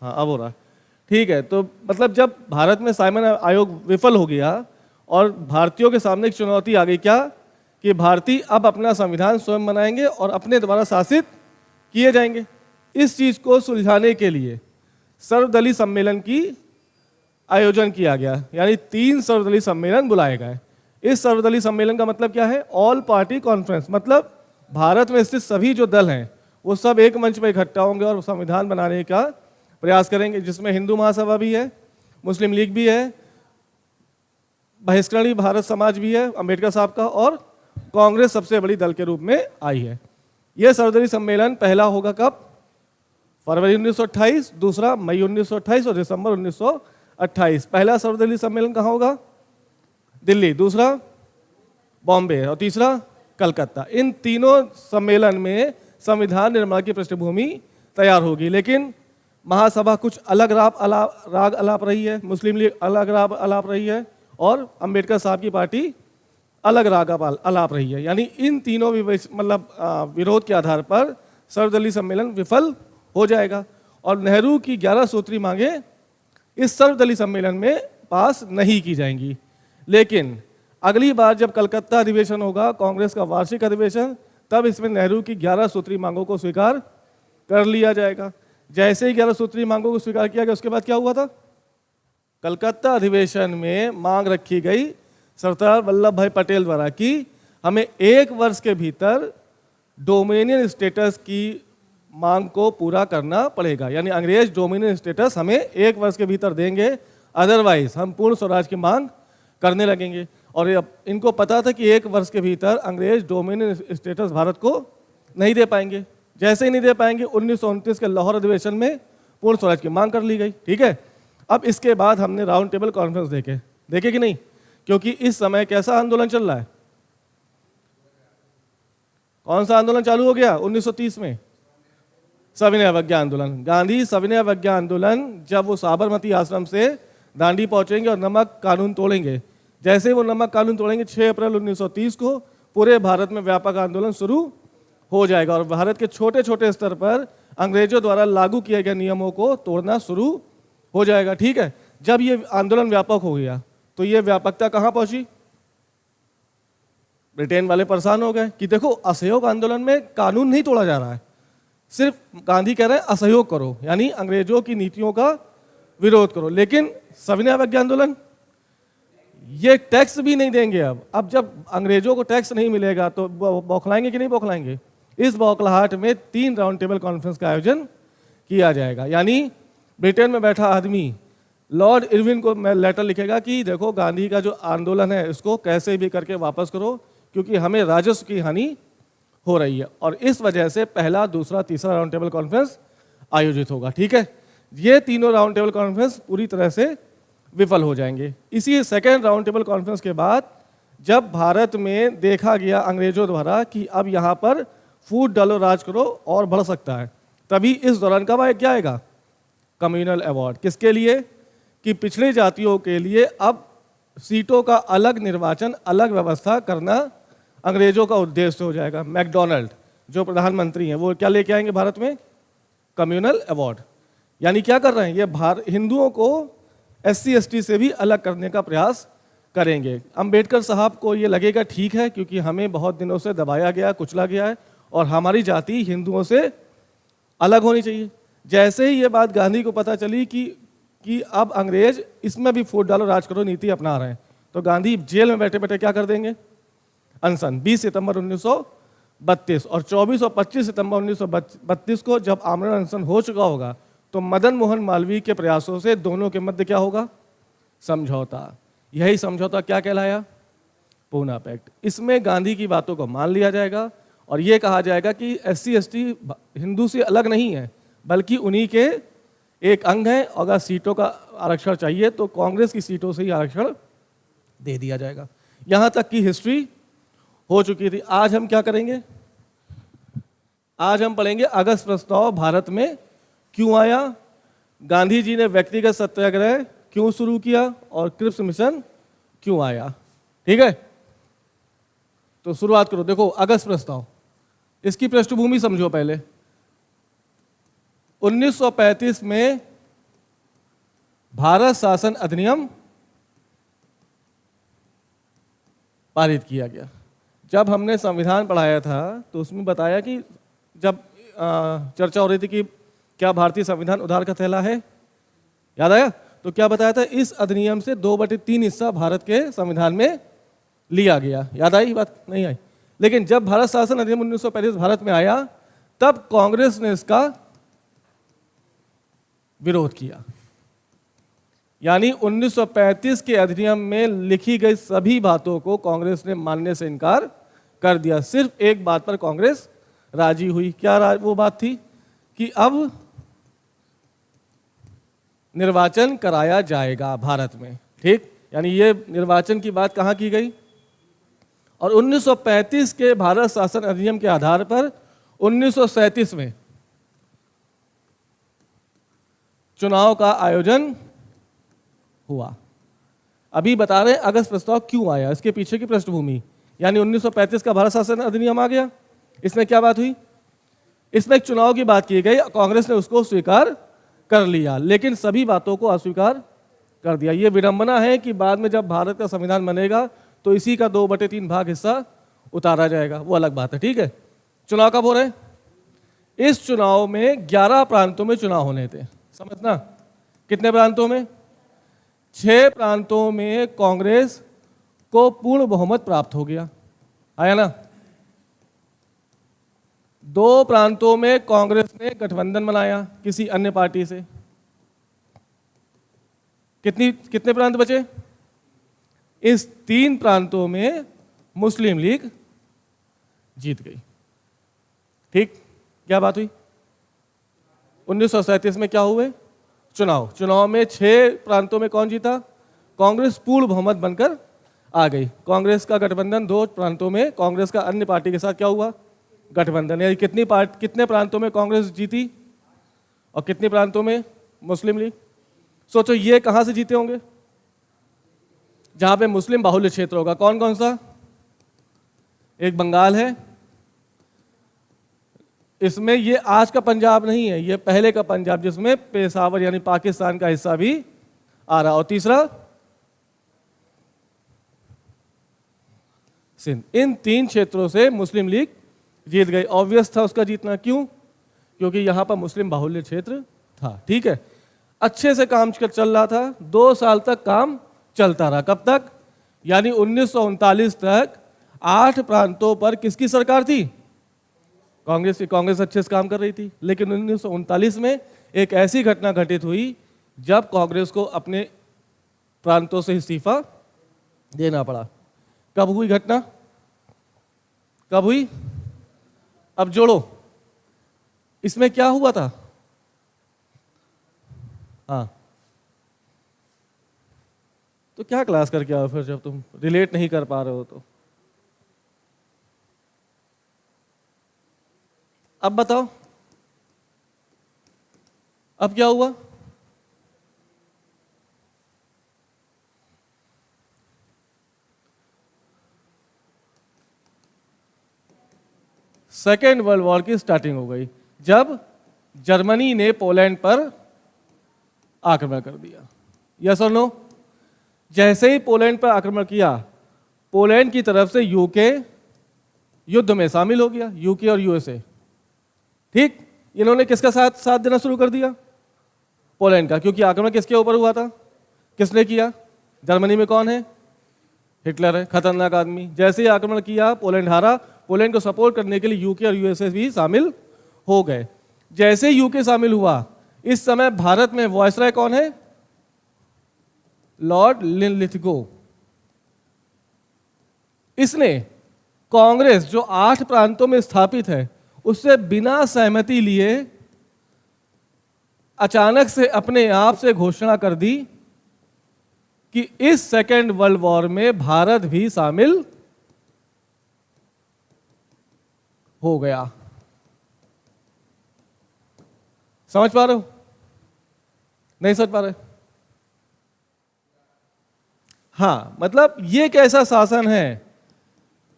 हाँ अब हो रहा है, ठीक है। तो मतलब जब भारत में साइमन आयोग विफल हो गया और भारतीयों के सामने एक चुनौती आ गई, क्या कि भारतीय अब अपना संविधान स्वयं बनाएंगे और अपने द्वारा शासित किए जाएंगे। इस चीज को सुलझाने के लिए सर्वदलीय सम्मेलन की आयोजन किया गया, यानी 3 सर्वदलीय सम्मेलन बुलाए गए। इस सर्वदलीय सम्मेलन का मतलब क्या है? ऑल पार्टी कॉन्फ्रेंस, मतलब भारत में स्थित सभी जो दल हैं वो सब एक मंच पर इकट्ठा होंगे और संविधान बनाने का प्रयास करेंगे, जिसमें हिंदू महासभा भी है, मुस्लिम लीग भी है, बहिष्करणी भारत समाज भी है अंबेडकर साहब का, और कांग्रेस सबसे बड़ी दल के रूप में आई है। यह सर्वदलीय सम्मेलन पहला होगा कब? फरवरी 1928, दूसरा मई 1928 और दिसंबर 1928। पहला सर्वदलीय सम्मेलन कहाँ होगा? दिल्ली, दूसरा बॉम्बे और तीसरा कलकत्ता। इन तीनों सम्मेलन में संविधान निर्माण की पृष्ठभूमि तैयार होगी। लेकिन महासभा कुछ अलग राग अलाप रही है, मुस्लिम लीग अलग राग अलाप रही है और अंबेडकर साहब की पार्टी अलग राग अलाप रही है। यानी इन तीनों विरोध के आधार पर सर्वदलीय सम्मेलन विफल हो जाएगा और नेहरू की 11 सूत्री मांगे इस सर्वदलीय सम्मेलन में पास नहीं की जाएंगी। लेकिन अगली बार जब कलकत्ता अधिवेशन होगा, कांग्रेस का वार्षिक अधिवेशन, तब इसमें नेहरू की 11 सूत्री मांगों को स्वीकार कर लिया जाएगा। जैसे ही 11 सूत्री मांगों को स्वीकार किया गया, उसके बाद क्या हुआ था? कलकत्ता अधिवेशन में मांग रखी गई सरदार वल्लभ भाई पटेल द्वारा कि हमें 1 वर्ष के भीतर डोमिनियन स्टेटस की मांग को पूरा करना पड़ेगा, यानी अंग्रेज डोमिनियन स्टेटस हमें 1 वर्ष के भीतर देंगे, अदरवाइज हम पूर्ण स्वराज की मांग करने लगेंगे। और इनको पता था कि 1 वर्ष के भीतर अंग्रेज डोमिनियन स्टेटस भारत को नहीं दे पाएंगे। जैसे ही नहीं दे पाएंगे, 1929 के लाहौर अधिवेशन में पूर्ण स्वराज की मांग कर ली गई। ठीक है, अब इसके बाद हमने राउंड टेबल कॉन्फ्रेंस देखे कि नहीं? क्योंकि इस समय कैसा आंदोलन चल रहा है? कौन सा आंदोलन चालू हो गया 1930 में? सविनय अवज्ञा आंदोलन। गांधी सविनय अवज्ञा आंदोलन, जब वो साबरमती आश्रम से दांडी पहुंचेंगे और नमक कानून तोड़ेंगे, जैसे वो नमक कानून तोड़ेंगे 6 अप्रैल 1930 को पूरे भारत में व्यापक आंदोलन शुरू हो जाएगा और भारत के छोटे छोटे स्तर पर अंग्रेजों द्वारा लागू किए गए नियमों को तोड़ना शुरू हो जाएगा। ठीक है, जब ये आंदोलन व्यापक हो गया तो ये व्यापकता कहाँ पहुंची? ब्रिटेन वाले परेशान हो गए कि देखो, असहयोग आंदोलन में कानून नहीं तोड़ा जा रहा है, सिर्फ गांधी कह रहे हैं असहयोग करो, यानी अंग्रेजों की नीतियों का विरोध करो। लेकिन सविनय अवज्ञा आंदोलन, ये टैक्स भी नहीं देंगे। अब जब अंग्रेजों को टैक्स नहीं मिलेगा तो बौखलाएंगे कि नहीं बौखलाएंगे? इस बौखलाहट में 3 राउंड टेबल कॉन्फ्रेंस का आयोजन किया जाएगा। यानी ब्रिटेन में बैठा आदमी लॉर्ड इरविन को लेटर लिखेगा कि देखो, गांधी का जो आंदोलन है इसको कैसे भी करके वापस करो, क्योंकि हमें राजस्व की हानि हो रही है। और इस वजह से पहला, दूसरा, तीसरा राउंड टेबल कॉन्फ्रेंस आयोजित होगा। ठीक है, ये तीनों राउंड टेबल कॉन्फ्रेंस पूरी तरह से विफल हो जाएंगे। इसी सेकेंड राउंड टेबल कॉन्फ्रेंस के बाद जब भारत में देखा गया अंग्रेजों द्वारा कि अब यहाँ पर फूट डालो राज करो और बढ़ सकता है, तभी इस दौरान कब क्या आएगा? Communal award. किसके लिए? कि पिछड़ी जातियों के लिए अब सीटों का अलग निर्वाचन, अलग व्यवस्था करना अंग्रेजों का उद्देश्य हो जाएगा। मैकडोनाल्ड जो प्रधानमंत्री हैं वो क्या लेके आएंगे भारत में? Communal award. यानी क्या कर रहे हैं? ये हिंदुओं को SC ST से भी अलग करने का प्रयास करेंगे। अंबेडकर साहब को ये लगेगा ठीक है, क्योंकि हमें बहुत दिनों से दबाया गया, कुचला गया है और हमारी जाति हिंदुओं से अलग होनी चाहिए। जैसे ही ये बात गांधी को पता चली कि अब अंग्रेज इसमें भी फूट डालो राज करो नीति अपना रहे हैं, तो गांधी जेल में बैठे बैठे क्या कर देंगे? अनशन। 20 सितंबर 1932 और 24 और 25 सितंबर 1932 को जब आमरण अनशन हो चुका होगा तो मदन मोहन मालवीय के प्रयासों से दोनों के मध्य क्या होगा? समझौता। यही समझौता क्या कहलाया? पूना पैक्ट। इसमें गांधी की बातों को मान लिया जाएगा और ये कहा जाएगा कि SC ST हिंदू से अलग नहीं है, बल्कि उन्हीं के एक अंग है। अगर सीटों का आरक्षण चाहिए तो कांग्रेस की सीटों से ही आरक्षण दे दिया जाएगा। यहाँ तक की हिस्ट्री हो चुकी थी। आज हम क्या करेंगे? आज हम पढ़ेंगे अगस्त प्रस्ताव भारत में क्यों आया, गांधी जी ने व्यक्तिगत सत्याग्रह क्यों शुरू किया और क्रिप्स मिशन क्यों आया। ठीक है, तो शुरुआत करो। देखो, अगस्त प्रस्ताव, इसकी पृष्ठभूमि समझो पहले। 1935 में भारत शासन अधिनियम पारित किया गया। जब हमने संविधान पढ़ाया था तो उसमें बताया कि जब चर्चा हो रही थी कि क्या भारतीय संविधान उधार का थैला है, याद आया? तो क्या बताया था, इस अधिनियम से 2/3 हिस्सा भारत के संविधान में लिया गया। याद आई बात? नहीं आई। लेकिन जब भारत शासन अधिनियम 1935 भारत में आया तब कांग्रेस ने इसका विरोध किया। यानी 1935 के अधिनियम में लिखी गई सभी बातों को कांग्रेस ने मानने से इनकार कर दिया। सिर्फ एक बात पर कांग्रेस राजी हुई। क्या वो बात थी? कि अब निर्वाचन कराया जाएगा भारत में। ठीक, यानी ये निर्वाचन की बात कहां की गई? और 1935 के भारत शासन अधिनियम के आधार पर 1937 में चुनाव का आयोजन हुआ। अभी बता रहे हैं अगस्त प्रस्ताव क्यों आया, इसके पीछे की पृष्ठभूमि। यानी 1935 का भारत शासन अधिनियम आ गया। इसमें क्या बात हुई? इसमें एक चुनाव की बात की गई, कांग्रेस ने उसको स्वीकार कर लिया, लेकिन सभी बातों को अस्वीकार कर दिया। ये विडंबना है कि बाद में जब भारत का संविधान बनेगा तो इसी का 2/3 भाग हिस्सा उतारा जाएगा, वो अलग बात है। ठीक है, चुनाव कब हो रहे हैं? इस चुनाव में 11 प्रांतों में चुनाव होने थे। समझना, कितने प्रांतों में? 6 प्रांतों में कांग्रेस को पूर्ण बहुमत प्राप्त हो गया, आया ना? 2 प्रांतों में कांग्रेस ने गठबंधन बनाया किसी अन्य पार्टी से। कितने प्रांत बचे? इस 3 प्रांतों में मुस्लिम लीग जीत गई। ठीक, क्या बात हुई? 1937 में क्या हुए? चुनाव में 6 प्रांतों में कौन जीता? कांग्रेस पूर्ण बहुमत बनकर आ गई। कांग्रेस का गठबंधन 2 प्रांतों में, कांग्रेस का अन्य पार्टी के साथ क्या हुआ? गठबंधन। यानी कितने प्रांतों में कांग्रेस जीती और कितने प्रांतों में मुस्लिम लीग? सोचो ये कहां से जीते होंगे? जहां पे मुस्लिम बाहुल्य क्षेत्र होगा। कौन कौन सा? एक बंगाल है, इसमें ये आज का पंजाब नहीं है, ये पहले का पंजाब जिसमें पेशावर यानी पाकिस्तान का हिस्सा भी आ रहा। और तीसरा सिंध। इन 3 क्षेत्रों से मुस्लिम लीग जीत गई। ऑब्वियस था उसका जीतना। क्यों? क्योंकि यहां पर मुस्लिम बाहुल्य क्षेत्र था। ठीक है, अच्छे से काम चल रहा था। 2 साल तक काम चलता रहा। कब तक? यानी 1939 तक 8 प्रांतों पर किसकी सरकार थी? कांग्रेस की। कांग्रेस अच्छे से काम कर रही थी। लेकिन 1939 में एक ऐसी घटना घटित हुई जब कांग्रेस को अपने प्रांतों से इस्तीफा देना पड़ा। कब हुई घटना? कब हुई? अब जोड़ो, इसमें क्या हुआ था? हाँ, तो क्या क्लास करके आओ फिर जब तुम रिलेट नहीं कर पा रहे हो तो। अब बताओ, अब क्या हुआ? सेकेंड वर्ल्ड वॉर की स्टार्टिंग हो गई जब जर्मनी ने पोलैंड पर आक्रमण कर दिया। यस और नो? जैसे ही पोलैंड पर आक्रमण किया, पोलैंड की तरफ से यूके युद्ध में शामिल हो गया। यूके और यूएसए। ठीक, इन्होंने किसका साथ देना शुरू कर दिया? पोलैंड का। क्योंकि आक्रमण किसके ऊपर हुआ था? किसने किया? जर्मनी में कौन है? हिटलर है, खतरनाक आदमी। जैसे ही आक्रमण किया, पोलैंड हारा। पोलैंड को सपोर्ट करने के लिए यूके और यूएसए भी शामिल हो गए। जैसे ही यूके शामिल हुआ, इस समय भारत में वायसराय कौन है? Lord Linlithgow. इसने कांग्रेस जो 8 प्रांतों में स्थापित है उससे बिना सहमति लिए अचानक से अपने आप से घोषणा कर दी कि इस सेकेंड वर्ल्ड वॉर में भारत भी शामिल हो गया। समझ पा रहे हो? नहीं समझ पा रहे? हाँ, मतलब ये कैसा शासन है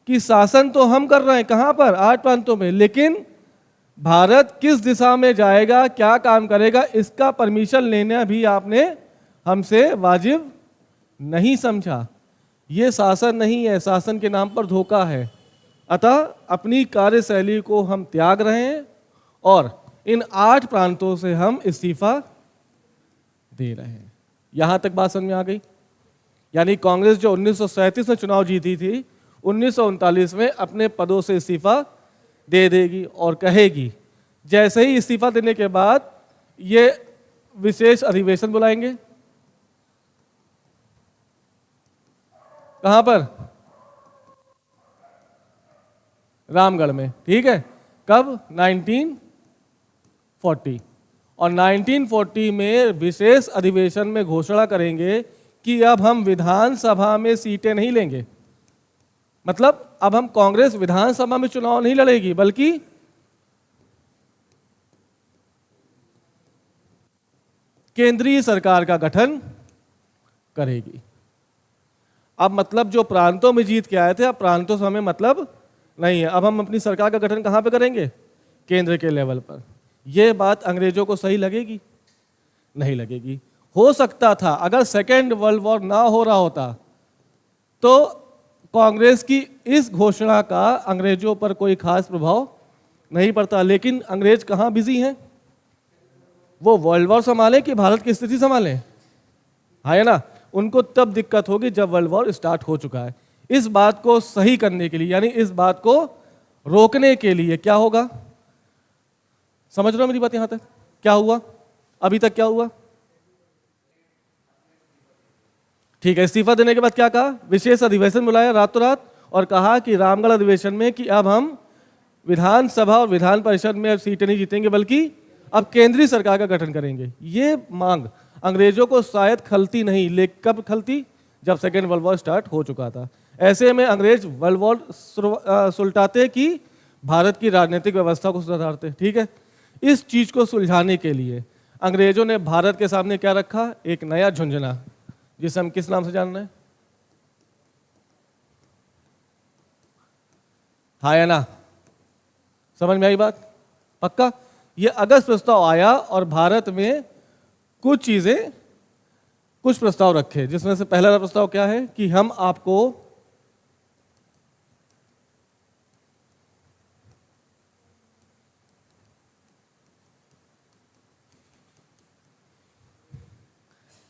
कि शासन तो हम कर रहे हैं, कहां पर? 8 प्रांतों में, लेकिन भारत किस दिशा में जाएगा, क्या काम करेगा, इसका परमिशन लेना भी आपने हमसे वाजिब नहीं समझा। ये शासन नहीं है, शासन के नाम पर धोखा है। अतः अपनी कार्यशैली को हम त्याग रहे हैं और इन 8 प्रांतों से हम इस्तीफा दे रहे हैं। यहां तक बात समझ में आ गई? यानी कांग्रेस जो 1937 में चुनाव जीती थी, 1939 में अपने पदों से इस्तीफा दे देगी और कहेगी जैसे ही इस्तीफा देने के बाद ये विशेष अधिवेशन बुलाएंगे। कहां पर? रामगढ़ में, ठीक है। कब? 1940। और 1940 में विशेष अधिवेशन में घोषणा करेंगे कि अब हम विधानसभा में सीटें नहीं लेंगे। मतलब अब हम कांग्रेस विधानसभा में चुनाव नहीं लड़ेगी, बल्कि केंद्रीय सरकार का गठन करेगी। अब मतलब जो प्रांतों में जीत के आए थे, अब प्रांतों से हमें मतलब नहीं है। अब हम अपनी सरकार का गठन कहां पे करेंगे? केंद्र के लेवल पर। यह बात अंग्रेजों को सही लगेगी? नहीं लगेगी। हो सकता था अगर सेकेंड वर्ल्ड वॉर ना हो रहा होता तो कांग्रेस की इस घोषणा का अंग्रेजों पर कोई खास प्रभाव नहीं पड़ता। लेकिन अंग्रेज कहां बिजी हैं? वो वर्ल्ड वॉर संभालें कि भारत की स्थिति संभालें? है ना। उनको तब दिक्कत होगी जब वर्ल्ड वॉर स्टार्ट हो चुका है। इस बात को सही करने के लिए, यानी इस बात को रोकने के लिए क्या होगा? समझ रहे हो मेरी बात? यहां तक क्या हुआ? अभी तक क्या हुआ? ठीक है। इस्तीफा देने के बाद क्या कहा? विशेष अधिवेशन बुलाया रातों रात और कहा कि रामगढ़ अधिवेशन में कि अब हम विधानसभा और विधान परिषद में अब सीटें नहीं जीतेंगे, बल्कि अब केंद्रीय सरकार का गठन करेंगे। ये मांग अंग्रेजों को शायद खलती नहीं, लेकिन कब खलती? जब सेकेंड वर्ल्ड वॉर स्टार्ट हो चुका था। ऐसे में अंग्रेज वर्ल्ड वॉर सुलटाते कि भारत की राजनीतिक व्यवस्था को सुधारते। ठीक है। इस चीज को सुलझाने के लिए अंग्रेजों ने भारत के सामने क्या रखा? एक नया झुंझुना, जिसे हम किस नाम से जान रहे हैं? हाँ या ना? समझ में आई बात? पक्का? ये अगस्त प्रस्ताव आया और भारत में कुछ प्रस्ताव रखे, जिसमें से पहला प्रस्ताव क्या है कि हम आपको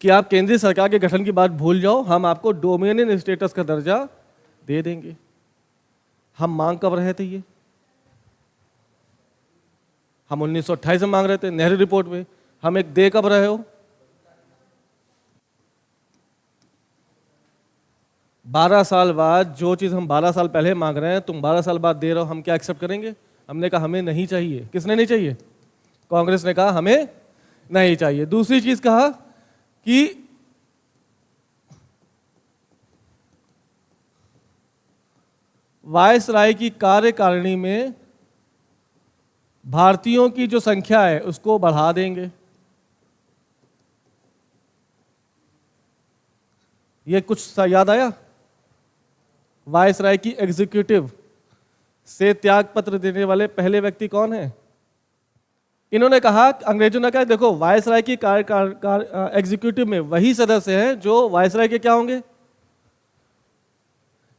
कि आप केंद्रीय सरकार के गठन की बात भूल जाओ, हम आपको डोमिनियन स्टेटस का दर्जा दे देंगे। हम मांग कब रहे थे? ये हम 1928 में मांग रहे थे, नेहरू रिपोर्ट में। हम एक दे कब रहे हो? 12 साल बाद। जो चीज हम 12 साल पहले मांग रहे हैं, तुम 12 साल बाद दे रहे हो, हम क्या एक्सेप्ट करेंगे? हमने कहा हमें नहीं चाहिए। किसने नहीं चाहिए? कांग्रेस ने कहा हमें नहीं चाहिए। दूसरी चीज कहा कि वायसराय की कार्यकारिणी में भारतीयों की जो संख्या है उसको बढ़ा देंगे। ये कुछ याद आया? वायसराय की एग्जीक्यूटिव से त्याग पत्र देने वाले पहले व्यक्ति कौन है? इन्होंने कहा, अंग्रेजों ने कहा देखो वायसराय की एग्जीक्यूटिव में वही सदस्य हैं जो वायसराय के क्या होंगे?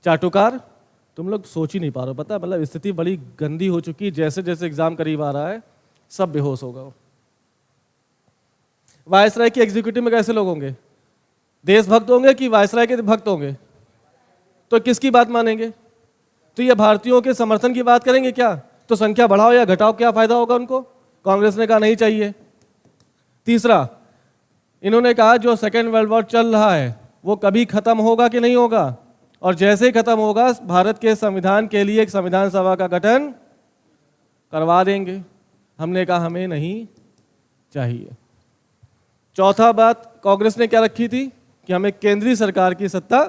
चाटुकार। तुम लोग सोच ही नहीं पा रहे हो, पता है? मतलब स्थिति बड़ी गंदी हो चुकी है। जैसे जैसे एग्जाम करीब आ रहा है सब बेहोश होगा। वायसराय की एग्जीक्यूटिव में कैसे लोग होंगे? देशभक्त होंगे कि वायसराय के भक्त होंगे? तो किसकी बात मानेंगे? तो ये भारतीयों के समर्थन की बात करेंगे क्या? तो संख्या बढ़ाओ या घटाओ, क्या फायदा होगा उनको? कांग्रेस ने कहा नहीं चाहिए। तीसरा, इन्होंने कहा जो सेकेंड वर्ल्ड वॉर चल रहा है वो कभी खत्म होगा कि नहीं होगा, और जैसे ही खत्म होगा भारत के संविधान के लिए एक संविधान सभा का गठन करवा देंगे। हमने कहा हमें नहीं चाहिए। चौथा बात कांग्रेस ने क्या रखी थी कि हमें केंद्रीय सरकार की सत्ता,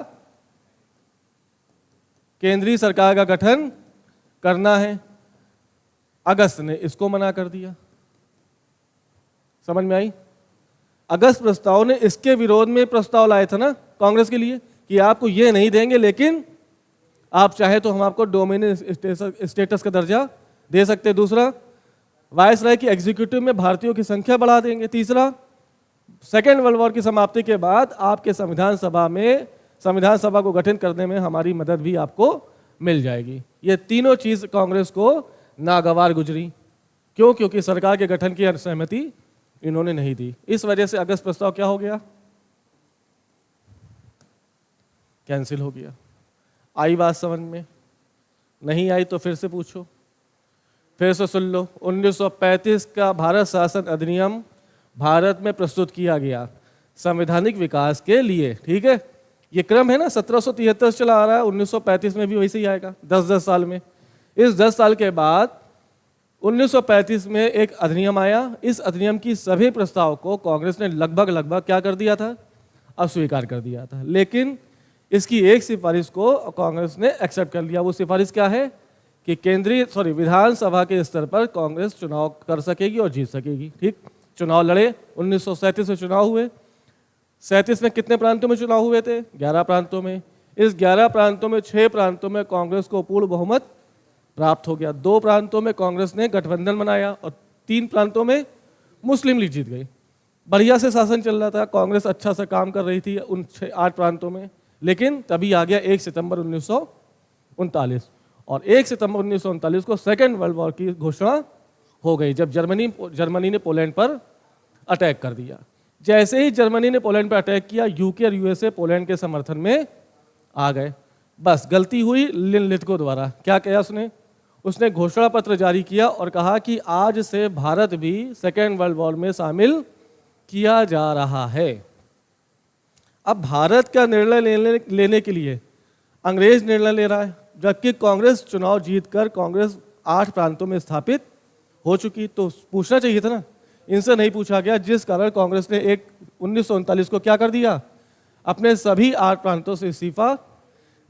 केंद्रीय सरकार का गठन करना है। अगस्त ने इसको मना कर दिया। समझ में आई? अगस्त प्रस्ताव ने इसके विरोध में प्रस्ताव लाए थे ना कांग्रेस के लिए कि आपको ये नहीं देंगे, लेकिन आप चाहे तो हम आपको डोमिनियन स्टेटस का दर्जा दे सकते हैं। दूसरा, वायसराय की एग्जीक्यूटिव में भारतीयों की संख्या बढ़ा देंगे। तीसरा, सेकेंड वर्ल्ड वॉर की समाप्ति के बाद आपके संविधान सभा को गठन करने में हमारी मदद भी आपको मिल जाएगी। ये तीनों चीज कांग्रेस को नागवार गुजरी। क्यों? क्योंकि सरकार के गठन की सहमति इन्होंने नहीं दी। इस वजह से अगस्त प्रस्ताव क्या हो गया? कैंसिल हो गया। आई बात समझ में? नहीं आई तो फिर से पूछो, फिर से सुन लो। 1935 का भारत शासन अधिनियम भारत में प्रस्तुत किया गया संवैधानिक विकास के लिए। ठीक है, ये क्रम है ना, 1773 चला आ रहा है, 1935 में भी वैसे ही आएगा, 10-10 साल में। इस 10 साल के बाद 1935 में एक अधिनियम आया। इस अधिनियम की सभी प्रस्ताव को कांग्रेस ने लगभग क्या कर दिया था? अस्वीकार कर दिया था। लेकिन इसकी एक सिफारिश को कांग्रेस ने एक्सेप्ट कर लिया। वो सिफारिश क्या है कि विधानसभा के स्तर पर कांग्रेस चुनाव कर सकेगी और जीत सकेगी। ठीक, चुनाव लड़े। 1937 में चुनाव हुए। 37 में कितने प्रांतों में चुनाव हुए थे? 11 प्रांतों में। इस 11 प्रांतों में 6 प्रांतों में कांग्रेस को पूर्ण बहुमत प्राप्त हो गया। 2 प्रांतों में कांग्रेस ने गठबंधन बनाया और 3 प्रांतों में मुस्लिम लीग जीत गई। बढ़िया से शासन चल रहा था, कांग्रेस अच्छा सा काम कर रही थी उन 8 प्रांतों में। लेकिन तभी आ गया 1 सितंबर 1939 और 1 सितंबर 1939 को सेकेंड वर्ल्ड वॉर की घोषणा हो गई, जब जर्मनी ने पोलैंड पर अटैक कर दिया। जैसे ही जर्मनी ने पोलैंड पर अटैक किया, यूके और यूएसए पोलैंड के समर्थन में आ गए। बस गलती हुई लिन लिथगो द्वारा। क्या किया उसने घोषणा पत्र जारी किया और कहा कि आज से भारत भी सेकेंड वर्ल्ड वॉर में शामिल किया जा रहा है। अब भारत का निर्णय लेने के लिए अंग्रेज निर्णय ले रहा है, जबकि कांग्रेस चुनाव जीतकर कांग्रेस 8 प्रांतों में स्थापित हो चुकी। तो पूछना चाहिए था ना, इनसे नहीं पूछा गया, जिस कारण कांग्रेस ने 1939 को क्या कर दिया? अपने सभी 8 प्रांतों से इस्तीफा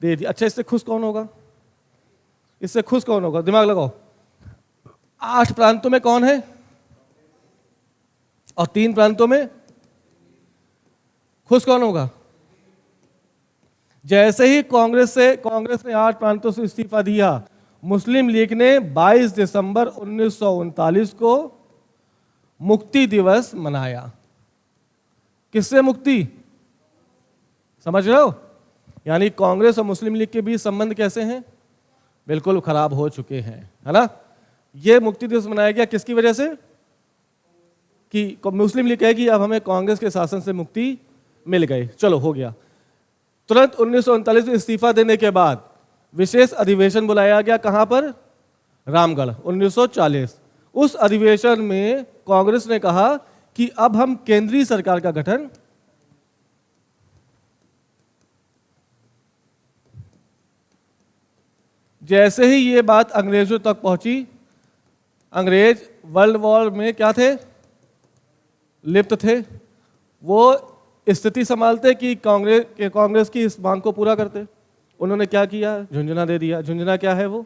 दे दिया। अच्छा, इससे खुश कौन होगा? इससे खुश कौन होगा? दिमाग लगाओ। 8 प्रांतों में कौन है और 3 प्रांतों में खुश कौन होगा? जैसे ही कांग्रेस ने 8 प्रांतों से इस्तीफा दिया, मुस्लिम लीग ने 22 दिसंबर 1939 को मुक्ति दिवस मनाया। किससे मुक्ति? समझ रहे हो? यानी कांग्रेस और मुस्लिम लीग के बीच संबंध कैसे हैं? बिल्कुल खराब हो चुके हैं, है ना। यह मुक्ति दिवस मनाया गया किसकी वजह से? कि मुस्लिम लीग कहे कि अब हमें कांग्रेस के शासन से मुक्ति मिल गई, चलो हो गया। तुरंत 1939 में इस्तीफा देने के बाद विशेष अधिवेशन बुलाया गया। कहां पर? रामगढ़, 1940। उस अधिवेशन में कांग्रेस ने कहा कि अब हम केंद्रीय सरकार का गठन जैसे ही ये बात अंग्रेजों तक पहुंची, अंग्रेज वर्ल्ड वॉर में क्या थे? लिप्त थे। वो स्थिति संभालते कि कांग्रेस की इस मांग को पूरा करते। उन्होंने क्या किया? झुंझुना दे दिया। झुंझुना क्या है? वो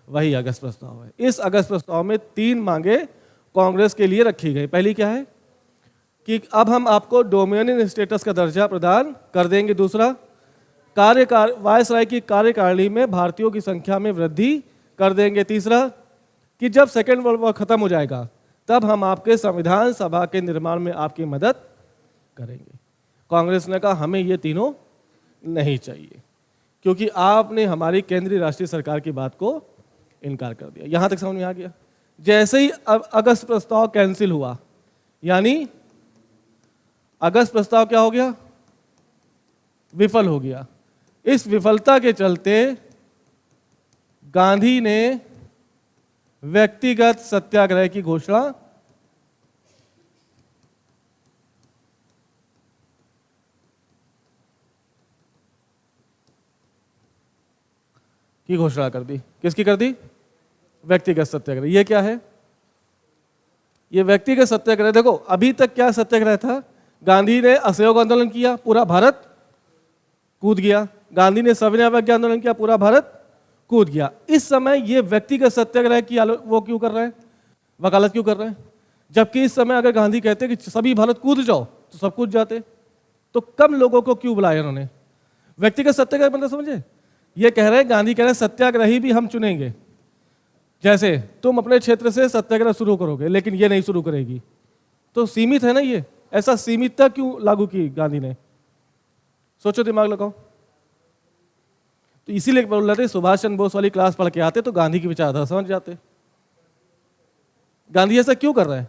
वही अगस्त प्रस्ताव है। इस अगस्त प्रस्ताव में 3 मांगे कांग्रेस के लिए रखी गई। पहली क्या है कि अब हम आपको डोमिनियन स्टेटस का दर्जा प्रदान कर देंगे। दूसरा, वायसराय की कार्यकारिणी में भारतीयों की संख्या में वृद्धि कर देंगे। तीसरा, कि जब सेकेंड वर्ल्ड वॉर खत्म हो जाएगा तब हम आपके संविधान सभा के निर्माण में आपकी मदद करेंगे। कांग्रेस ने कहा हमें ये तीनों नहीं चाहिए, क्योंकि आपने हमारी केंद्रीय राष्ट्रीय सरकार की बात को इनकार कर दिया। यहां तक समझ में आ गया। जैसे ही अगस्त प्रस्ताव कैंसिल हुआ, यानी अगस्त प्रस्ताव क्या हो गया? विफल हो गया। इस विफलता के चलते गांधी ने व्यक्तिगत सत्याग्रह की घोषणा कर दी। किसकी कर दी? व्यक्तिगत सत्याग्रह। ये क्या है? ये व्यक्तिगत सत्याग्रह। देखो अभी तक क्या सत्याग्रह था? गांधी ने असहयोग आंदोलन किया, पूरा भारत कूद गया। गांधी ने सविनय अवज्ञा आंदोलन किया, पूरा भारत कूद गया। इस समय ये व्यक्तिगत सत्याग्रह की वो क्यों कर रहे हैं? वकालत क्यों कर रहे हैं? जबकि इस समय अगर गांधी कहते कि सभी भारत कूद जाओ तो सब कूद जाते। तो कम लोगों को क्यों बुलाया उन्होंने? व्यक्तिगत सत्याग्रह मतलब समझे? ये कह रहे हैं, गांधी कह रहे हैं सत्याग्रही भी हम चुनेंगे। जैसे तुम अपने क्षेत्र से सत्याग्रह शुरू करोगे लेकिन ये नहीं शुरू करेगी, तो सीमित है ना, ये ऐसा सीमितता क्यों लागू की गांधी ने? सोचो, दिमाग लगाओ। तो इसीलिए बोल रहे थे, सुभाष चंद्र बोस वाली क्लास पढ़ के आते तो गांधी की विचारधारा समझ जाते। गांधी ऐसा क्यों कर रहे हैं?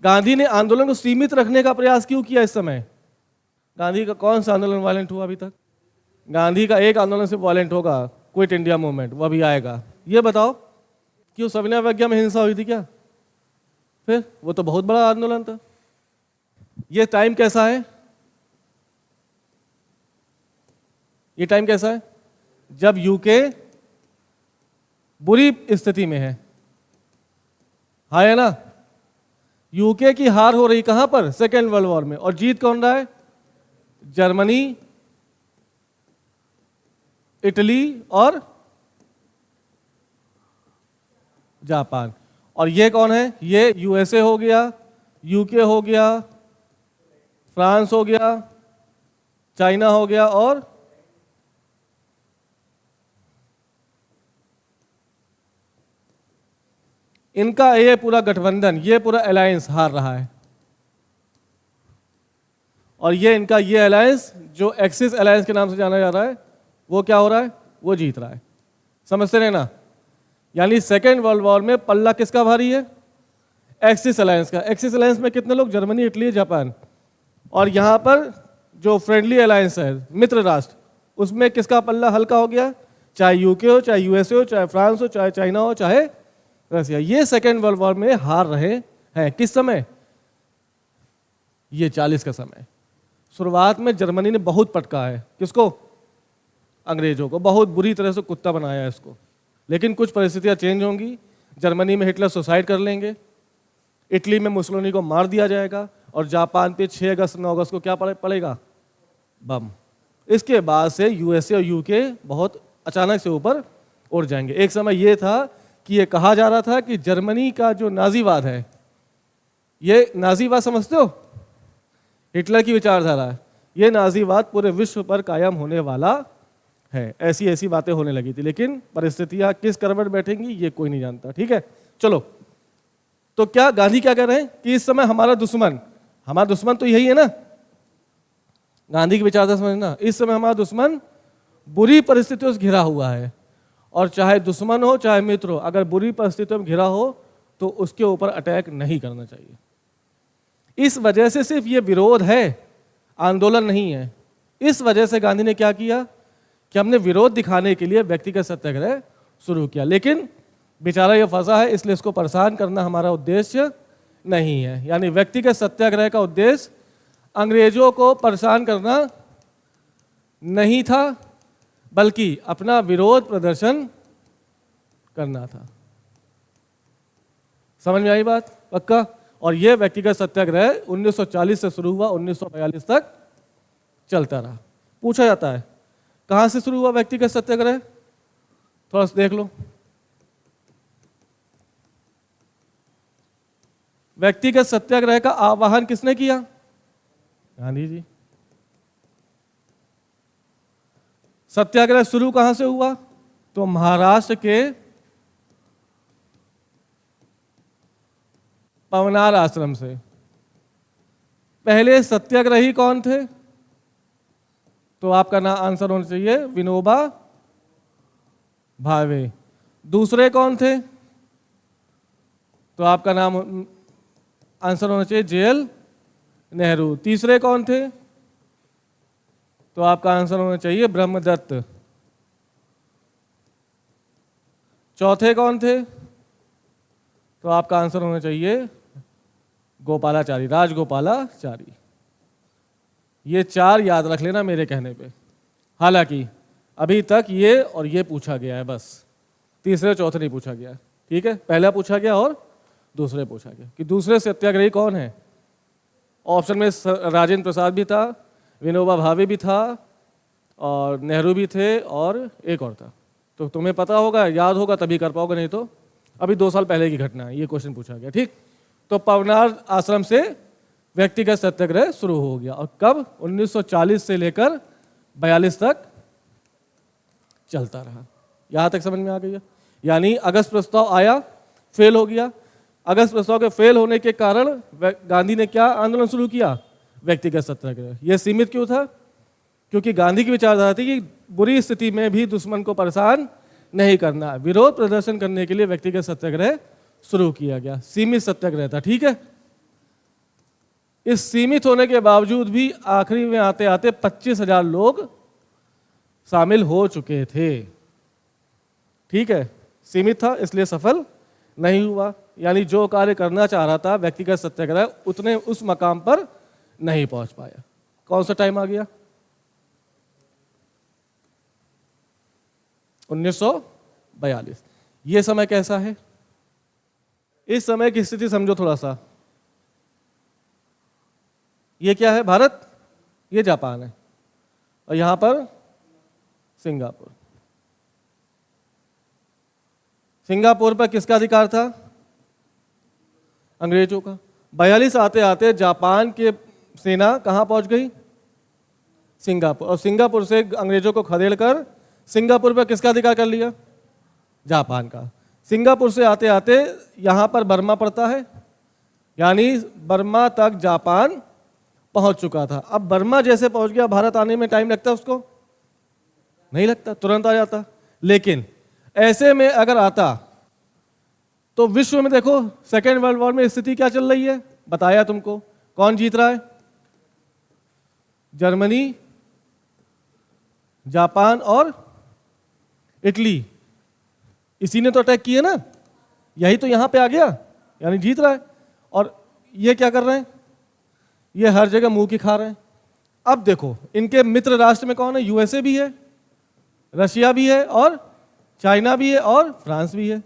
गांधी ने आंदोलन को सीमित रखने का प्रयास क्यों किया इस समय? गांधी का कौन सा आंदोलन वायलेंट हुआ अभी तक? गांधी का एक आंदोलन सिर्फ वायलेंट होगा, क्विट इंडिया मूवमेंट, वो अभी आएगा। ये बताओ, क्यों सविनय अवज्ञा में हिंसा हुई थी क्या? फिर वो तो बहुत बड़ा आंदोलन था। ये टाइम कैसा है? ये टाइम कैसा है? जब यूके बुरी स्थिति में है। हाँ है ना? यूके की हार हो रही कहां पर? सेकेंड वर्ल्ड वॉर में। और जीत कौन रहा है? जर्मनी, इटली और जापान। और ये कौन है? ये यूएसए हो गया, यूके हो गया, फ्रांस हो गया, चाइना हो गया और इनका ये पूरा गठबंधन, ये पूरा अलायंस हार रहा है। और ये इनका ये अलायंस जो एक्सिस अलायंस के नाम से जाना जा रहा है, वो क्या हो रहा है? वो जीत रहा है। समझते रहे ना? यानी सेकेंड वर्ल्ड वॉर में पल्ला किसका भारी है? एक्सिस अलायंस का। एक्सिस अलायंस में कितने लोग? Germany, Italy, Japan. और यहां पर जो फ्रेंडली अलायंस है, मित्र राष्ट्र, उसमें किसका पल्ला हल्का हो गया? चाहे यूके हो, चाहे यूएसए हो, चाहे फ्रांस हो, चाहे चाइना हो, चाहे रसिया। ये सेकेंड वर्ल्ड वॉर में हार रहे हैं। किस समय? ये 40 का समय। शुरुआत में जर्मनी ने बहुत पटका है। किसको? अंग्रेजों को। बहुत बुरी तरह से कुत्ता बनाया है इसको। लेकिन कुछ परिस्थितियां चेंज होंगी। जर्मनी में हिटलर सुसाइड कर लेंगे, इटली में मुसोलिनी को मार दिया जाएगा, और जापान पे 6 अगस्त 9 अगस्त को क्या पड़ेगा? बम। इसके बाद से यूएसए और यूके बहुत अचानक से ऊपर उड़ जाएंगे। एक समय ये था कि ये कहा जा रहा था कि जर्मनी का जो नाजीवाद है, ये नाजीवाद समझते हो? हिटलर की विचारधारा है। ये नाजीवाद पूरे विश्व पर कायम होने वाला है। ऐसी ऐसी बातें होने लगी थी। लेकिन परिस्थितियां किस करवट बैठेंगी ये कोई नहीं जानता। ठीक है, चलो। तो क्या गांधी क्या कह रहे हैं कि इस समय हमारा दुश्मन तो यही है ना? गांधी की विचारधारा समझना। इस समय हमारा दुश्मन बुरी परिस्थितियों से घिरा हुआ है, और चाहे दुश्मन हो चाहे मित्र हो, अगर बुरी परिस्थितियों में घिरा हो तो उसके ऊपर अटैक नहीं करना चाहिए। इस वजह से सिर्फ ये विरोध है, आंदोलन नहीं है। इस वजह से गांधी ने क्या किया कि हमने विरोध दिखाने के लिए व्यक्तिगत सत्याग्रह शुरू किया। लेकिन बेचारा ये फंसा है, इसलिए इसको परेशान करना हमारा उद्देश्य नहीं है। यानी व्यक्तिगत सत्याग्रह का उद्देश्य अंग्रेजों को परेशान करना नहीं था, बल्कि अपना विरोध प्रदर्शन करना था। समझ में आई बात? पक्का? और यह व्यक्तिगत सत्याग्रह 1940 से शुरू हुआ, 1942 तक चलता रहा। पूछा जाता है कहां से शुरू हुआ व्यक्तिगत सत्याग्रह? थोड़ा सा देख लो। व्यक्तिगत सत्याग्रह का आह्वान किसने किया? गांधी जी। सत्याग्रह शुरू कहां से हुआ? तो महाराष्ट्र के पवनार आश्रम से। पहले सत्याग्रही कौन थे? तो आपका नाम आंसर होना चाहिए विनोबा भावे। दूसरे कौन थे? तो आपका नाम आंसर होना चाहिए जेएल नेहरू। तीसरे कौन थे? तो आपका आंसर होना चाहिए ब्रह्मदत्त। चौथे कौन थे? तो आपका आंसर होना चाहिए गोपालाचारी, राजगोपालाचारी। ये 4 याद रख लेना मेरे कहने पे। हालांकि अभी तक ये और ये पूछा गया है, बस तीसरे चौथे नहीं पूछा गया। ठीक है, पहला पूछा गया और दूसरे पूछा गया कि दूसरे सत्याग्रही कौन है। ऑप्शन में राजेंद्र प्रसाद भी था, विनोबा भावे भी था, और नेहरू भी थे, और एक और था। तो तुम्हें पता होगा, याद होगा तभी कर पाओगे, नहीं तो अभी 2 साल पहले की घटना है, ये क्वेश्चन पूछा गया। ठीक, तो पवनार आश्रम से व्यक्तिगत सत्याग्रह शुरू हो गया। और कब? 1940 से लेकर 42 तक चलता रहा। यहां तक समझ में आ गई है? यानी अगस्त प्रस्ताव आया, फेल हो गया, अगस्त प्रस्ताव के फेल होने के कारण गांधी ने क्या आंदोलन शुरू किया? व्यक्तिगत सत्याग्रह। यह सीमित क्यों था? क्योंकि गांधी की विचारधारा थी कि बुरी स्थिति में भी दुश्मन को परेशान नहीं करना, विरोध प्रदर्शन करने के लिए व्यक्तिगत सत्याग्रह शुरू किया गया। सीमित सत्याग्रह था, ठीक है। इस सीमित होने के बावजूद भी आखिरी में आते आते 25,000 लोग शामिल हो चुके थे, ठीक है। सीमित था इसलिए सफल नहीं हुआ, यानी जो कार्य करना चाह रहा था व्यक्तिगत सत्याग्रह उतने उस मकाम पर नहीं पहुंच पाया। कौन सा टाइम आ गया? 1942। ये समय कैसा है? इस समय की स्थिति समझो थोड़ा सा। ये क्या है? भारत, ये जापान है, और यहां पर सिंगापुर। सिंगापुर पर किसका अधिकार था? अंग्रेजों का। 42 आते आते जापान के सेना कहां पहुंच गई? सिंगापुर। और सिंगापुर से अंग्रेजों को खदेड़कर सिंगापुर पर किसका अधिकार कर लिया? जापान का। सिंगापुर से आते आते यहां पर बर्मा पड़ता है, यानी बर्मा तक जापान पहुंच चुका था। अब बर्मा जैसे पहुंच गया, भारत आने में टाइम लगता उसको? नहीं लगता, तुरंत आ जाता। लेकिन ऐसे में अगर आता तो विश्व में देखो सेकेंड वर्ल्ड वॉर में स्थिति क्या चल रही है, बताया तुमको। कौन जीत रहा है? जर्मनी, जापान और इटली। इसी ने तो अटैक किए ना, यही तो यहां पे आ गया, यानी जीत रहा है। और ये क्या कर रहे हैं? ये हर जगह मुंह की खा रहे हैं। अब देखो इनके मित्र राष्ट्र में कौन है? यूएसए भी है, रशिया भी है, और चाइना भी है, और फ्रांस भी है।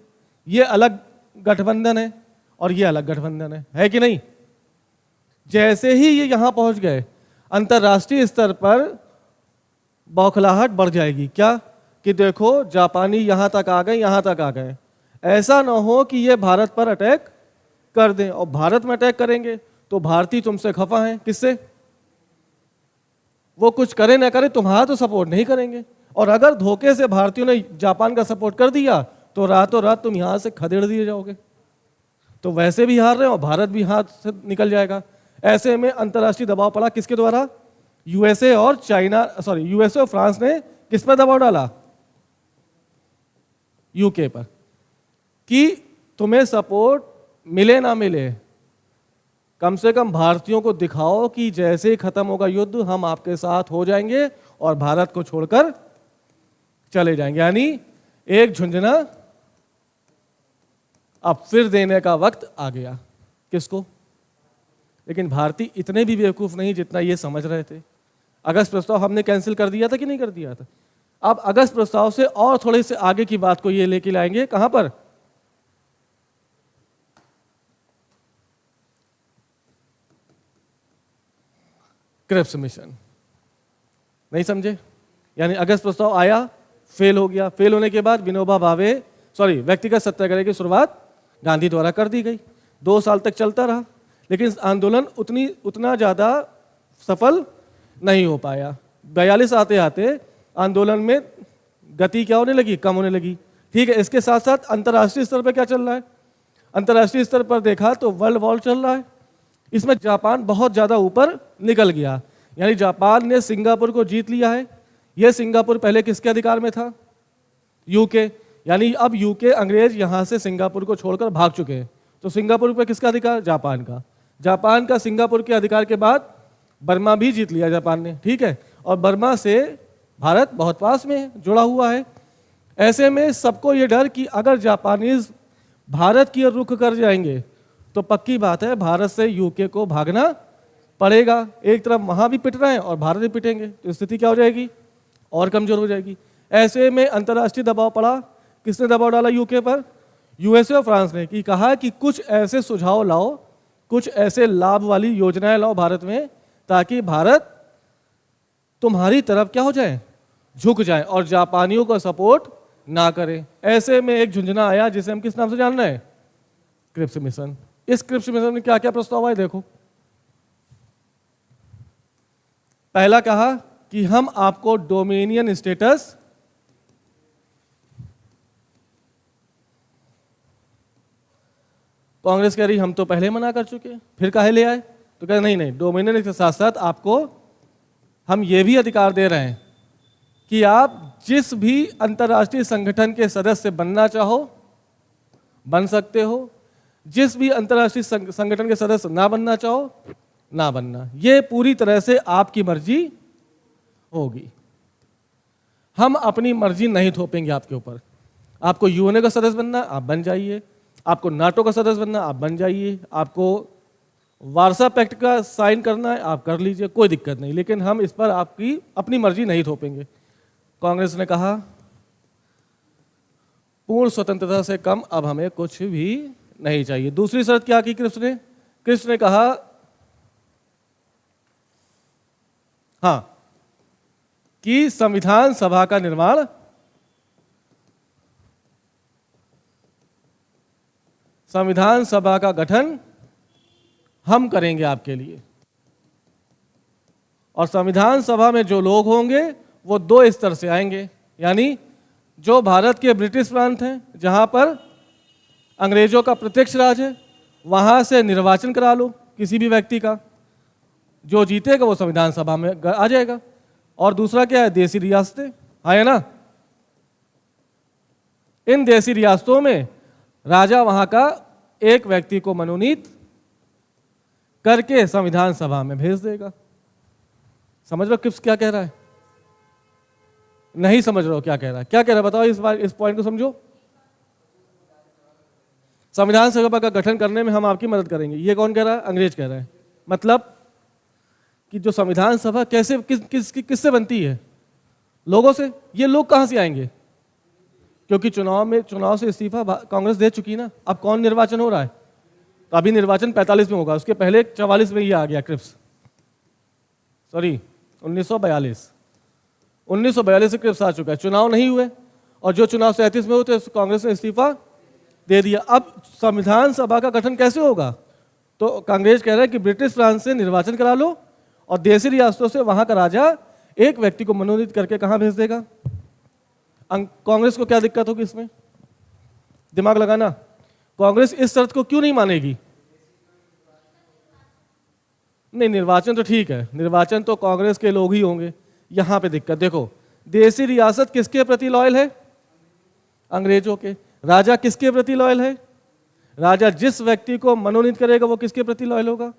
ये अलग गठबंधन है और ये अलग गठबंधन है कि नहीं? जैसे ही ये यहां पहुंच गए, अंतरराष्ट्रीय स्तर पर बौखलाहट बढ़ जाएगी। क्या? कि देखो जापानी यहां तक आ गए, यहां तक आ गए। ऐसा ना हो कि ये भारत पर अटैक कर दें, और भारत में अटैक करेंगे तो भारतीय तुमसे खफा हैं। किससे? वो कुछ करे ना करे तुम्हारा तो सपोर्ट नहीं करेंगे। और अगर धोखे से भारतीयों ने जापान का सपोर्ट कर दिया तो रातों रात तुम यहां से खदेड़ दिए जाओगे। तो वैसे भी हार रहे हो, भारत भी हाथ से निकल जाएगा। ऐसे में अंतर्राष्ट्रीय दबाव पड़ा किसके द्वारा? यूएसए और यूएसए और फ्रांस ने किस पर दबाव डाला? यूके पर, कि तुम्हें सपोर्ट मिले ना मिले, कम से कम भारतीयों को दिखाओ कि जैसे ही खत्म होगा युद्ध हम आपके साथ हो जाएंगे और भारत को छोड़कर चले जाएंगे। यानी एक झुंझुना अब फिर देने का वक्त आ गया। किसको? लेकिन भारतीय इतने भी बेवकूफ नहीं जितना ये समझ रहे थे। अगस्त प्रस्ताव हमने कैंसिल कर दिया था कि नहीं कर दिया था? अब अगस्त प्रस्ताव से और थोड़े से आगे की बात को ये लेके लाएंगे। कहां पर? Cripps mission. नहीं समझे? यानी अगस्त प्रस्ताव आया, फेल हो गया। फेल होने के बाद विनोबा भावे व्यक्तिगत सत्याग्रह की शुरुआत गांधी द्वारा कर दी गई। 2 साल तक चलता रहा, लेकिन आंदोलन उतना ज्यादा सफल नहीं हो पाया। 42 आते आते आंदोलन में गति क्या होने लगी? कम होने लगी। ठीक है। इसके साथ साथ अंतर्राष्ट्रीय स्तर पर क्या चल रहा है? अंतर्राष्ट्रीय स्तर पर देखा तो वर्ल्ड वॉर चल रहा है। इसमें जापान बहुत ज्यादा ऊपर निकल गया, यानी जापान ने सिंगापुर को जीत लिया है। यह सिंगापुर पहले किसके अधिकार में था? यूके। यानी अब यूके अंग्रेज यहां से सिंगापुर को छोड़कर भाग चुके हैं। तो सिंगापुर पर किसका अधिकार? जापान का। जापान का सिंगापुर के अधिकार के बाद बर्मा भी जीत लिया जापान ने, ठीक है। और बर्मा से भारत बहुत पास में जुड़ा हुआ है। ऐसे में सबको ये डर कि अगर जापानीज भारत की ओर रुख कर जाएंगे तो पक्की बात है भारत से यूके को भागना पड़ेगा। एक तरफ वहां भी पिट रहे हैं और भारत भी पिटेंगे, तो स्थिति क्या हो जाएगी? और कमजोर हो जाएगी। ऐसे में अंतर्राष्ट्रीय दबाव पड़ा। किसने दबाव डाला यूके पर? यूएसए और फ्रांस ने, कि कहा कि कुछ ऐसे सुझाव लाओ, कुछ ऐसे लाभ वाली योजनाएं लाओ भारत में, ताकि भारत तुम्हारी तरफ क्या हो जाए? झुक जाए और जापानियों का सपोर्ट ना करे। ऐसे में एक झुंझुना आया जिसे हम किस नाम से जान रहे हैं? Cripps mission. इस क्रिप्स मिशन में क्या क्या प्रस्ताव आए देखो। पहला कहा कि हम आपको डोमिनियन स्टेटस कांग्रेस कह रही हम तो पहले मना कर चुके, फिर काहे ले आए? तो कह नहीं नहीं, डोमिनियन के साथ साथ आपको हम ये भी अधिकार दे रहे हैं कि आप जिस भी अंतर्राष्ट्रीय संगठन के सदस्य बनना चाहो बन सकते हो, जिस भी अंतर्राष्ट्रीय संगठन के सदस्य ना बनना चाहो ना बनना, ये पूरी तरह से आपकी मर्जी होगी। हम अपनी मर्जी नहीं थोपेंगे आपके ऊपर। आपको यूएनए का सदस्य बनना आप बन जाइए, आपको नाटो का सदस्य बनना आप बन जाइए, आपको वारसा पैक्ट का साइन करना है आप कर लीजिए, कोई दिक्कत नहीं, लेकिन हम इस पर आपकी अपनी मर्जी नहीं थोपेंगे। कांग्रेस ने कहा पूर्ण स्वतंत्रता से कम अब हमें कुछ भी नहीं चाहिए। दूसरी शर्त क्या की क्रिप्स ने कहा हाँ कि संविधान सभा का निर्माण संविधान सभा का गठन हम करेंगे आपके लिए, और संविधान सभा में जो लोग होंगे वो दो स्तर से आएंगे, यानी जो भारत के ब्रिटिश प्रांत हैं जहां पर अंग्रेजों का प्रत्यक्ष राज है, वहां से निर्वाचन करा लो किसी भी व्यक्ति का, जो जीतेगा वो संविधान सभा में आ जाएगा। और दूसरा क्या है, देसी रियासतें, है ना, इन देसी रियासतों में राजा वहां का एक व्यक्ति को मनोनीत करके संविधान सभा में भेज देगा। समझ रहे हो किप्स क्या कह रहा है? नहीं समझ रहे हो क्या कह रहा है? क्या कह रहा है बताओ, इस पॉइंट को समझो। संविधान सभा का गठन करने में हम आपकी मदद करेंगे, ये कौन कह रहा है? अंग्रेज कह रहे हैं। मतलब कि जो संविधान सभा कैसे किससे बनती है? लोगों से। ये लोग कहां से आएंगे? क्योंकि चुनाव से इस्तीफा कांग्रेस दे चुकी ना, अब कौन निर्वाचन हो रहा है? तो अभी निर्वाचन 45 में होगा, उसके पहले 44 में ये आ गया क्रिप्स, सॉरी 1942 से क्रिप्स आ चुका है। चुनाव नहीं हुए, और जो चुनाव 37 में होते कांग्रेस ने इस्तीफा दे दिया। अब संविधान सभा का गठन कैसे होगा? तो कांग्रेस कह रहा है कि ब्रिटिश फ्रांस से निर्वाचन करा लो, और देसी रियासतों से वहां का राजा एक व्यक्ति को मनोनीत करके कहां भेज देगा। कांग्रेस को क्या दिक्कत होगी इसमें? दिमाग लगाना। कांग्रेस इस शर्त को क्यों नहीं मानेगी? नहीं, निर्वाचन तो ठीक है, निर्वाचन तो कांग्रेस के लोग ही होंगे। यहां पे दिक्कत देखो, देसी रियासत किसके प्रति लॉयल है? अंग्रेजों के। राजा किसके प्रति लॉयल है? राजा जिस व्यक्ति को मनोनीत करेगा वो किसके प्रति लॉयल होगा?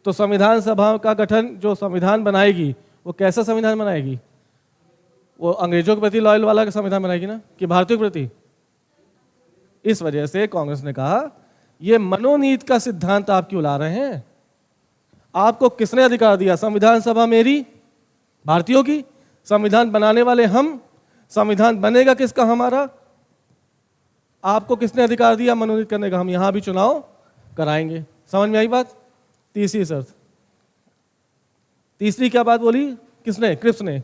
तो संविधान सभा का गठन जो संविधान बनाएगी वो कैसा संविधान बनाएगी? वो अंग्रेजों के प्रति लॉयल वाला संविधान बनाएगी ना, कि भारतीयों के प्रति? इस वजह से कांग्रेस ने कहा ये मनोनीत का सिद्धांत आप क्यों ला रहे हैं? आपको किसने अधिकार दिया? संविधान सभा मेरी, भारतीयों की, संविधान बनाने वाले हम, संविधान बनेगा किसका? हमारा। आपको किसने अधिकार दिया मनोनीत करने का? हम यहां भी चुनाव कराएंगे। समझ में आई बात? तीसरी शर्त। तीसरी क्या बात बोली किसने? क्रिप्स ने।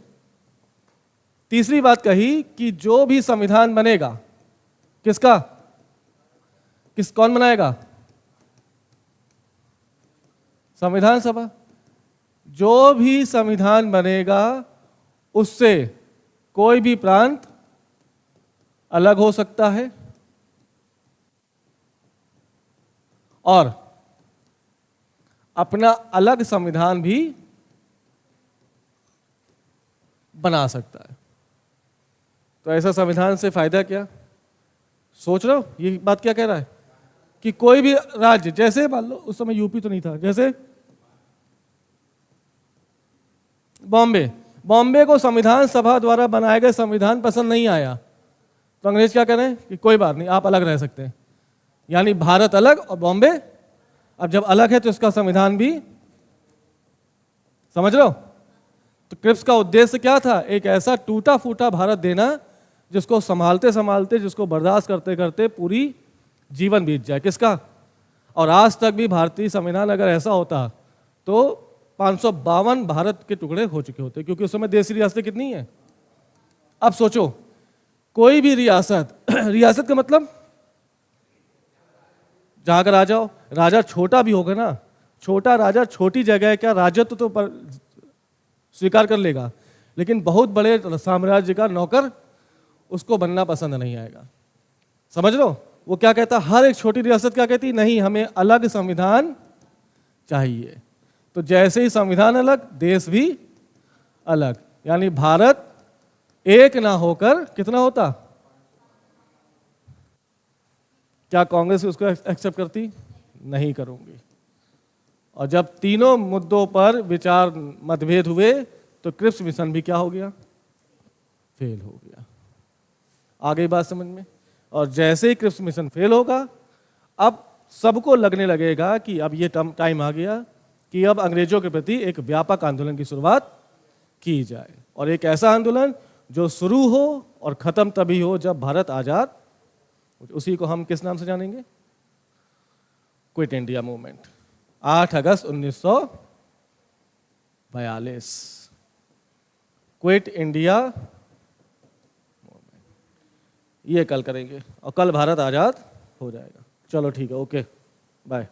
तीसरी बात कही कि जो भी संविधान बनेगा, किसका? कौन बनाएगा? संविधान सभा। जो भी संविधान बनेगा उससे कोई भी प्रांत अलग हो सकता है और अपना अलग संविधान भी बना सकता है। तो ऐसा संविधान से फायदा क्या? सोच रहे हो ये बात क्या कह रहा है? कि कोई भी राज्य, जैसे मान लो उस समय यूपी तो नहीं था, जैसे बॉम्बे को संविधान सभा द्वारा बनाए गए संविधान पसंद नहीं आया, तो अंग्रेज क्या करें कि कोई बात नहीं, आप अलग रह सकते हैं। यानी भारत अलग और बॉम्बे, अब जब अलग है तो इसका संविधान भी, समझ लो। तो क्रिप्स का उद्देश्य क्या था? एक ऐसा टूटा फूटा भारत देना जिसको संभालते संभालते, जिसको बर्दाश्त करते करते पूरी जीवन बीत जाए। किसका? और आज तक भी भारतीय संविधान अगर ऐसा होता तो 552 भारत के टुकड़े हो चुके होते, क्योंकि उस समय देशी रियासतें कितनी हैं? अब सोचो, कोई भी रियासत, रियासत का मतलब जहां का राजा हो, राजा छोटा भी होगा ना, छोटा राजा छोटी जगह क्या राजत्व तो पर स्वीकार कर लेगा, लेकिन बहुत बड़े साम्राज्य का नौकर उसको बनना पसंद नहीं आएगा। समझ लो, वो क्या कहता, हर एक छोटी रियासत क्या कहती, नहीं हमें अलग संविधान चाहिए। तो जैसे ही संविधान अलग, देश भी अलग, यानी भारत एक ना होकर कितना होता। क्या कांग्रेस उसको एक्सेप्ट करती? नहीं करूंगी। और जब तीनों मुद्दों पर विचार मतभेद हुए तो क्रिप्स मिशन भी क्या हो गया, फेल हो गया। आ गई बात समझ में? और जैसे ही क्रिप्स मिशन फेल होगा, अब सबको लगने लगेगा कि अब ये टाइम आ गया कि अब अंग्रेजों के प्रति एक व्यापक आंदोलन की शुरुआत की जाए, और एक ऐसा आंदोलन जो शुरू हो और खत्म तभी हो जब भारत आजाद। उसी को हम किस नाम से जानेंगे? क्विट इंडिया मूवमेंट, 8 अगस्त 1942, क्विट इंडिया मूवमेंट। ये कल करेंगे और कल भारत आजाद हो जाएगा। चलो ठीक है, ओके बाय।